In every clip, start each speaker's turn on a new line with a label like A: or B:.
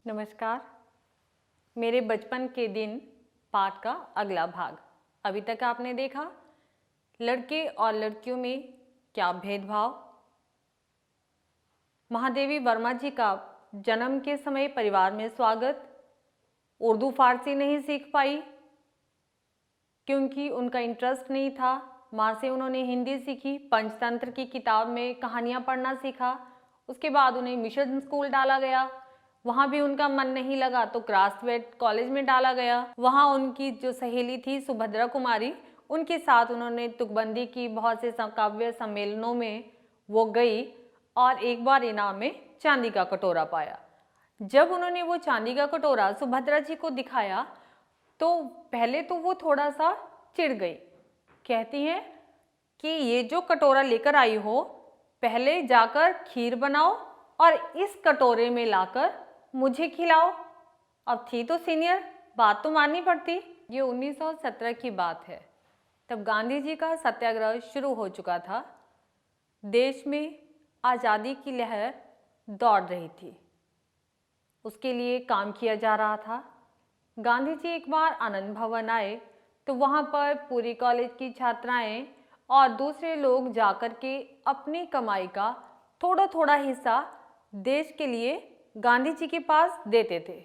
A: नमस्कार। मेरे बचपन के दिन पाठ का अगला भाग। अभी तक आपने देखा लड़के और लड़कियों में क्या भेदभाव। महादेवी वर्मा जी का जन्म के समय परिवार में स्वागत। उर्दू फारसी नहीं सीख पाई क्योंकि उनका इंटरेस्ट नहीं था। माँ से उन्होंने हिंदी सीखी, पंचतंत्र की किताब में कहानियाँ पढ़ना सीखा। उसके बाद उन्हें मिशन स्कूल डाला गया, वहाँ भी उनका मन नहीं लगा तो क्रासवेट कॉलेज में डाला गया। वहाँ उनकी जो सहेली थी सुभद्रा कुमारी, उनके साथ उन्होंने तुकबंदी की। बहुत से काव्य सम्मेलनों में वो गई और एक बार इनाम में चांदी का कटोरा पाया। जब उन्होंने वो चांदी का कटोरा सुभद्रा जी को दिखाया तो पहले तो वो थोड़ा सा चिढ़ गई। कहती हैं कि ये जो कटोरा लेकर आई हो, पहले जाकर खीर बनाओ और इस कटोरे में लाकर मुझे खिलाओ। अब थी तो सीनियर, बात तो माननी पड़ती। ये 1917 की बात है। तब गांधी जी का सत्याग्रह शुरू हो चुका था। देश में आज़ादी की लहर दौड़ रही थी, उसके लिए काम किया जा रहा था। गांधी जी एक बार आनंद भवन आए तो वहाँ पर पूरी कॉलेज की छात्राएं और दूसरे लोग जाकर के अपनी कमाई का थोड़ा थोड़ा हिस्सा देश के लिए गांधी जी के पास देते थे।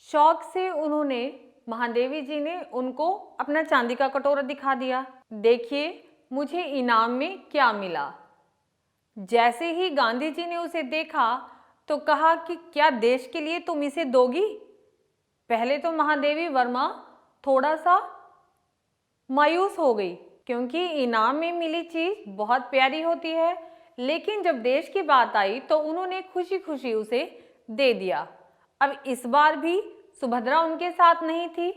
A: शौक से उन्होंने, महादेवी जी ने उनको अपना चांदी का कटोरा दिखा दिया। देखिए मुझे इनाम में क्या मिला। जैसे ही गांधी जी ने उसे देखा तो कहा कि क्या देश के लिए तुम इसे दोगी। पहले तो महादेवी वर्मा थोड़ा सा मायूस हो गई क्योंकि इनाम में मिली चीज बहुत प्यारी होती है, लेकिन जब देश की बात आई तो उन्होंने खुशी खुशी उसे दे दिया। अब इस बार भी सुभद्रा उनके साथ नहीं थी।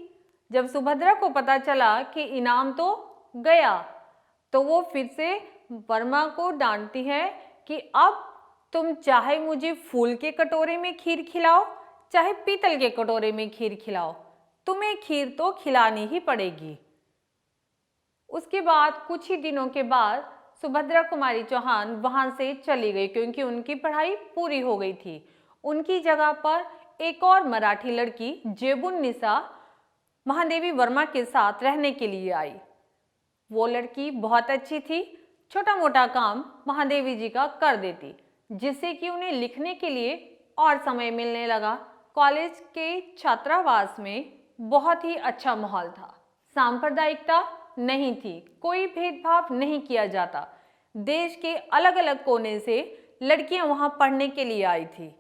A: जब सुभद्रा को पता चला कि इनाम तो गया तो वो फिर से वर्मा को डांटती है कि अब तुम चाहे मुझे फूल के कटोरे में खीर खिलाओ चाहे पीतल के कटोरे में खीर खिलाओ, तुम्हें खीर तो खिलानी ही पड़ेगी। उसके बाद कुछ ही दिनों के बाद सुभद्रा कुमारी चौहान वहां से चली गई क्योंकि उनकी पढ़ाई पूरी हो गई थी। उनकी जगह पर एक और मराठी लड़की जेबुन्निसा महादेवी वर्मा के साथ रहने के लिए आई। वो लड़की बहुत अच्छी थी, छोटा मोटा काम महादेवी जी का कर देती, जिससे कि उन्हें लिखने के लिए और समय मिलने लगा। कॉलेज के छात्रावास में बहुत ही अच्छा माहौल था, सांप्रदायिकता नहीं थी, कोई भेदभाव नहीं किया जाता। देश के अलग अलग कोने से लड़कियां वहां पढ़ने के लिए आई थी।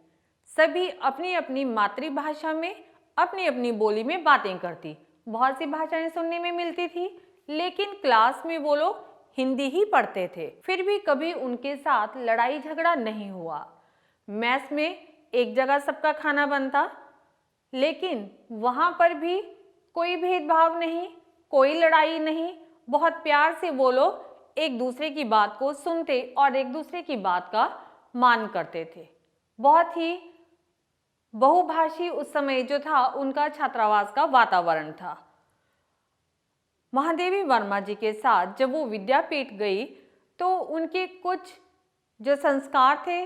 A: सभी अपनी अपनी मातृभाषा में अपनी अपनी बोली में बातें करती। बहुत सी भाषाएं सुनने में मिलती थी, लेकिन क्लास में वो लोग हिंदी ही पढ़ते थे। फिर भी कभी उनके साथ लड़ाई झगड़ा नहीं हुआ। मैस में एक जगह सबका खाना बनता, लेकिन वहां पर भी कोई भेदभाव नहीं, कोई लड़ाई नहीं। बहुत प्यार से वो लोग एक दूसरे की बात को सुनते और एक दूसरे की बात का मान करते थे। बहुत ही बहुभाषी उस समय जो था उनका छात्रावास का वातावरण था। महादेवी वर्मा जी के साथ जब वो विद्यापीठ गई तो उनके कुछ जो संस्कार थे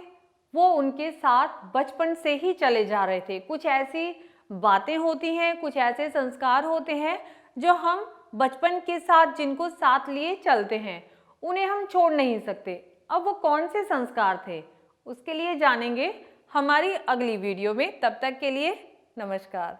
A: वो उनके साथ बचपन से ही चले जा रहे थे। कुछ ऐसी बातें होती हैं, कुछ ऐसे संस्कार होते हैं जो हम बचपन के साथ जिनको साथ लिए चलते हैं, उन्हें हम छोड़ नहीं सकते। अब वो कौन से संस्कार थे उसके लिए जानेंगे हमारी अगली वीडियो में। तब तक के लिए नमस्कार।